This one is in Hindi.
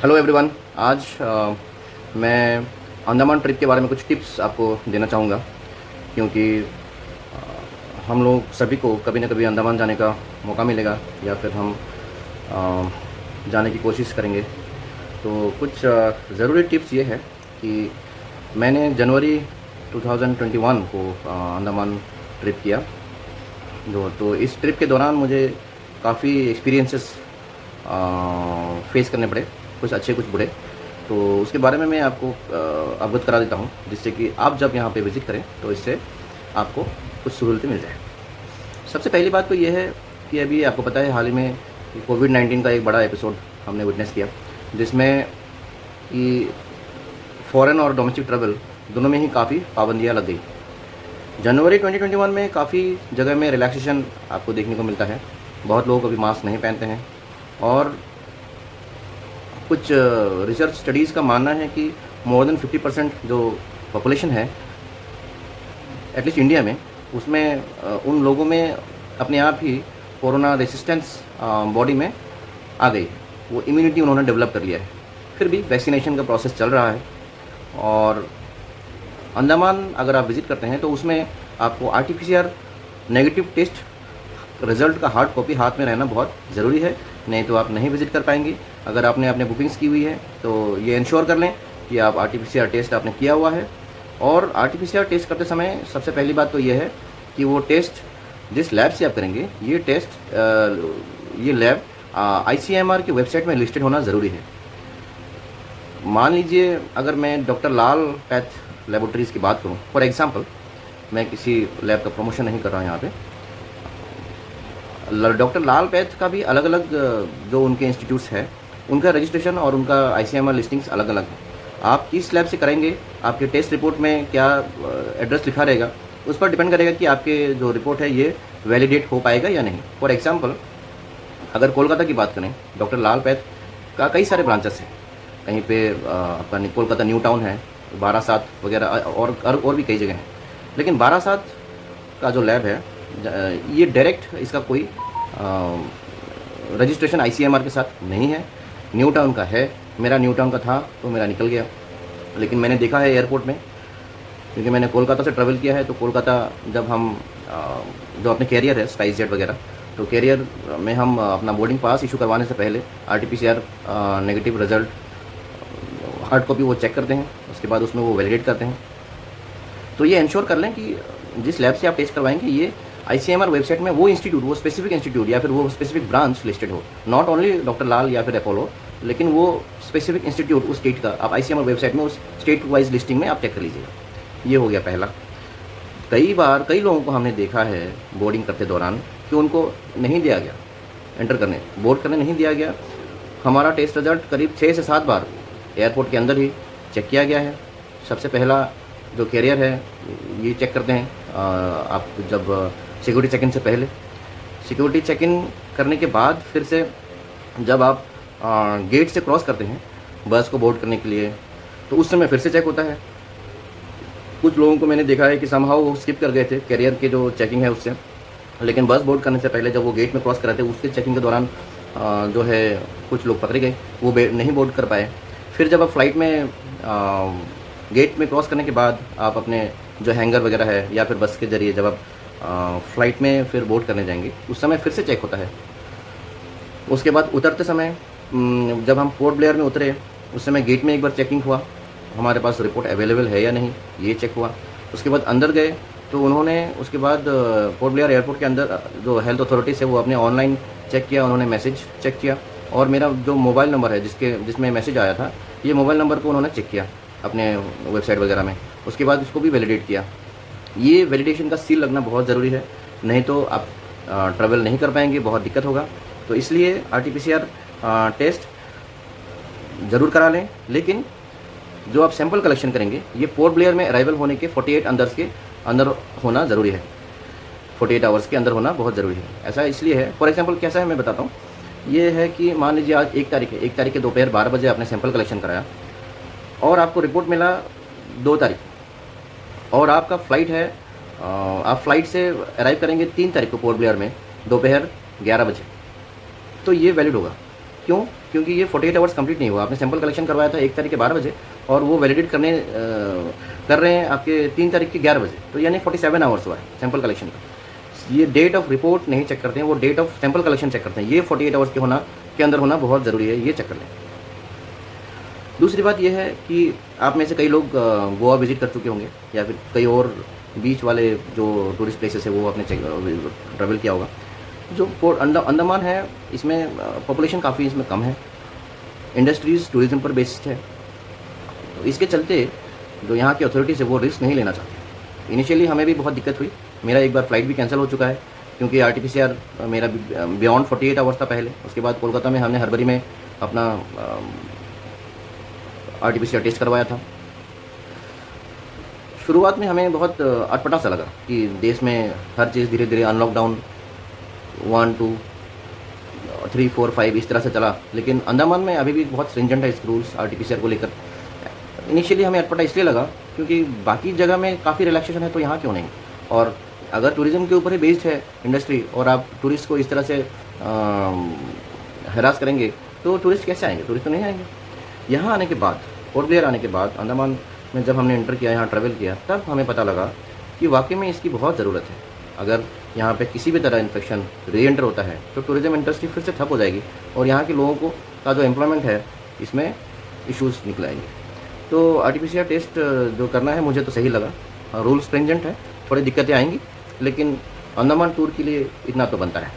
Hello everyone. आज मैं अंडमान ट्रिप के बारे में कुछ टिप्स आपको देना चाहूँगा, क्योंकि हम लोग सभी को कभी ना कभी अंडमान जाने का मौका मिलेगा या फिर हम जाने की कोशिश करेंगे। तो कुछ ज़रूरी टिप्स ये है कि मैंने जनवरी 2021 को अंडमान ट्रिप किया। तो इस ट्रिप के दौरान मुझे काफ़ी एक्सपीरियंसेस फेस करने पड़े, कुछ अच्छे कुछ बुरे। तो उसके बारे में मैं आपको अवगत करा देता हूँ, जिससे कि आप जब यहाँ पे विज़िट करें तो इससे आपको कुछ सहूलतें मिल जाए। सबसे पहली बात तो ये है कि अभी आपको पता है हाल ही में कोविड-19 का एक बड़ा एपिसोड हमने विटनेस किया, जिसमें कि फ़ॉरेन और डोमेस्टिक ट्रैवल दोनों में ही काफ़ी पाबंदियाँ लग गई। जनवरी 2021 में काफ़ी जगह में रिलैक्सेशन आपको देखने को मिलता है। बहुत लोग अभी मास्क नहीं पहनते हैं और कुछ रिसर्च स्टडीज़ का मानना है कि मोर देन 50% जो पॉपुलेशन है एटलीस्ट इंडिया में, उसमें उन लोगों में अपने आप ही कोरोना रेसिस्टेंस बॉडी में आ गई है। वो इम्यूनिटी उन्होंने डेवलप कर लिया है। फिर भी वैक्सीनेशन का प्रोसेस चल रहा है। और अंडमान अगर आप विज़िट करते हैं तो उसमें आपको आरटीपीसीआर नेगेटिव टेस्ट रिज़ल्ट का हार्ड कॉपी हाथ में रहना बहुत ज़रूरी है, नहीं तो आप नहीं विज़िट कर पाएंगे। अगर आपने अपने बुकिंग्स की हुई है तो ये इंश्योर कर लें कि आप आरटीपीसीआर टेस्ट आपने किया हुआ है। और आरटीपीसीआर टेस्ट करते समय सबसे पहली बात तो ये है कि वो टेस्ट जिस लैब से आप करेंगे, ये लैब आईसीएमआर की वेबसाइट में लिस्टेड होना ज़रूरी है। मान लीजिए अगर मैं डॉक्टर लाल पैथ लेबोरेटरीज़ की बात करूं, फॉर एग्जांपल, मैं किसी लैब का प्रमोशन नहीं कर रहा हूं यहाँ पे, डॉक्टर लाल पैथ का भी अलग अलग जो उनके इंस्टीट्यूट्स हैं उनका रजिस्ट्रेशन और उनका आईसीएमआर लिस्टिंग्स अलग अलग है। आप किस लैब से कराएंगे, आपके टेस्ट रिपोर्ट में क्या एड्रेस लिखा रहेगा, उस पर डिपेंड करेगा कि आपके जो रिपोर्ट है ये वैलिडेट हो पाएगा या नहीं। फॉर एग्जांपल, अगर कोलकाता की बात करें, डॉक्टर लाल पैथ का कई सारे ब्रांचेस हैं। कहीं पे आपका कोलकाता न्यू टाउन है, बारासात वगैरह और भी कई जगह हैं। लेकिन बारासात का जो लैब है ये डायरेक्ट इसका कोई रजिस्ट्रेशन आईसीएमआर के साथ नहीं है। न्यू टाउन का है, मेरा न्यू टाउन का था तो मेरा निकल गया। लेकिन मैंने देखा है एयरपोर्ट में, क्योंकि मैंने कोलकाता से ट्रैवल किया है, तो कोलकाता जब हम जो अपने कैरियर है स्पाइस जेट वगैरह, तो कैरियर में हम अपना बोर्डिंग पास इशू करवाने से पहले RTPCR negative result hard copy वो चेक करते हैं, उसके बाद उसमें वो वैलिडेट करते हैं। तो ये इंश्योर कर लें कि जिस लैब से आप टेस्ट करवाएंगे ये आईसीएमआर वेबसाइट में वो इंस्टीट्यूट, वो स्पेसिफिक इंस्टीट्यूट या फिर वो स्पेसिफिक ब्रांच लिस्टेड हो। नॉट ओनली डॉक्टर लाल या फिर अपोलो, लेकिन वो स्पेसिफिक इंस्टीट्यूट उस स्टेट का आप आईसीएमआर वेबसाइट में उस स्टेट वाइज लिस्टिंग में आप चेक कर लीजिएगा। ये हो गया पहला। कई लोगों को हमने देखा है बोर्डिंग करते दौरान कि उनको नहीं दिया गया एंटर करने, बोर्ड करने नहीं दिया गया। हमारा टेस्ट रिजल्ट करीब 6 से 7 बार एयरपोर्ट के अंदर ही चेक किया गया है। सबसे पहला जो कैरियर है ये चेक करते हैं आप जब सिक्योरिटी चेक इन से पहले, सिक्योरिटी चेक इन करने के बाद फिर से जब आप गेट से क्रॉस करते हैं बस को बोर्ड करने के लिए, तो उस समय फिर से चेक होता है। कुछ लोगों को मैंने देखा है कि समहाउ वो स्किप कर गए थे कैरियर के जो चेकिंग है उससे, लेकिन बस बोर्ड करने से पहले जब वो गेट में क्रॉस कर रहे थे उसके चेकिंग के दौरान जो है कुछ लोग पकड़े गए, वो नहीं बोर्ड कर पाए। फिर जब आप फ्लाइट में गेट में क्रॉस करने के बाद आप अपने जो हैंगर वगैरह है या फिर बस के ज़रिए जब आप फ्लाइट में फिर बोर्ड करने जाएंगे उस समय फिर से चेक होता है। उसके बाद उतरते समय जब हम पोर्ट ब्लेयर में उतरे उस समय गेट में एक बार चेकिंग हुआ, हमारे पास रिपोर्ट अवेलेबल है या नहीं ये चेक हुआ। उसके बाद अंदर गए तो उन्होंने उसके बाद पोर्ट ब्लेयर एयरपोर्ट के अंदर जो हेल्थ अथॉरिटीज़ है वो अपने ऑनलाइन चेक किया, उन्होंने मैसेज चेक किया और मेरा जो मोबाइल नंबर है जिसमें मैसेज आया था ये मोबाइल नंबर को उन्होंने चेक किया अपने वेबसाइट वगैरह में। उसके बाद उसको भी वैलिडेट किया। ये वैलिडेशन का सील लगना बहुत ज़रूरी है, नहीं तो आप ट्रैवल नहीं कर पाएंगे, बहुत दिक्कत होगा। तो इसलिए आरटीपीसीआर टेस्ट ज़रूर करा लें, लेकिन जो आप सैंपल कलेक्शन करेंगे ये पोर्ट ब्लेयर में अराइवल होने के 48 आवर्स के अंदर होना ज़रूरी है। 48 आवर्स के अंदर होना बहुत ज़रूरी है। ऐसा इसलिए है, फॉर एग्जांपल कैसा है मैं बताता हूँ। ये है कि मान लीजिए आज 1 तारीख है, 1 तारीख के दोपहर 12 बजे आपने सैंपल कलेक्शन कराया और आपको रिपोर्ट मिला 2 तारीख और आपका फ़्लाइट है, आप फ्लाइट से अराइव करेंगे 3 तारीख को पोर्ट ब्लेयर में दोपहर 11 बजे, तो ये वैलिड होगा। क्यों? क्योंकि ये 48 आवर्स कंप्लीट नहीं हुआ। आपने सैंपल कलेक्शन करवाया था 1 तारीख के 12 बजे और वो वैलिडेट कर रहे हैं आपके 3 तारीख के 11 बजे, तो यानी 47 आवर्स हुआ है सैंपल कलेक्शन का। ये डेट ऑफ रिपोर्ट नहीं चेक करते हैं, वो date of sample collection check करते हैं। ये 48 आवर्स के अंदर होना बहुत ज़रूरी है, ये चेक कर लें। दूसरी बात यह है कि आप में से कई लोग गोवा विजिट कर चुके होंगे या फिर कई और बीच वाले जो टूरिस्ट प्लेसेस है वो आपने ट्रैवल किया होगा। जो अंडमान है, इसमें पॉपुलेशन काफ़ी इसमें कम है, इंडस्ट्रीज़ टूरिज़्म पर बेस्ड है, तो इसके चलते जो यहाँ की अथॉरिटीज़ है वो रिस्क नहीं लेना चाहती। इनिशियली हमें भी बहुत दिक्कत हुई, मेरा एक बार फ्लाइट भी कैंसिल हो चुका है क्योंकि RT-PCR मेरा बियॉन्ड 48 आवर्स था पहले। उसके बाद कोलकाता में हमने हरबरी में अपना RT-PCR टेस्ट करवाया था। शुरुआत में हमें बहुत अटपटा सा लगा कि देश में हर चीज़ धीरे धीरे अनलॉकडाउन 1, 2, 3, 4, 5 इस तरह से चला, लेकिन अंडमान में अभी भी बहुत स्ट्रिंजेंट है इसके रूल्स RT-PCR को लेकर। इनिशियली हमें अटपटा इसलिए लगा क्योंकि बाकी जगह में काफ़ी रिलैक्सेशन है, तो यहाँ क्यों नहीं? और अगर टूरिज़्म के ऊपर ही बेस्ड है इंडस्ट्री और आप टूरिस्ट को इस तरह से हरास करेंगे तो टूरिस्ट कैसे आएंगे? टूरिस्ट तो नहीं आएंगे। यहाँ आने के बाद, पोर्ट ब्लेयर आने के बाद, अंडमान में जब हमने एंटर किया, यहाँ ट्रैवल किया, तब हमें पता लगा कि वाकई में इसकी बहुत ज़रूरत है। अगर यहाँ पे किसी भी तरह इन्फेक्शन री एंटर होता है तो टूरिज़्म इंडस्ट्री फिर से ठप हो जाएगी और यहाँ के लोगों का जो एम्प्लॉयमेंट है इसमें इश्यूज़ निकल आएंगे। तो RT-PCR टेस्ट जो करना है मुझे तो सही लगा। रूल स्ट्रिंजेंट है, थोड़ी दिक्कतें आएंगी, लेकिन अंडमान टूर के लिए इतना तो बनता है।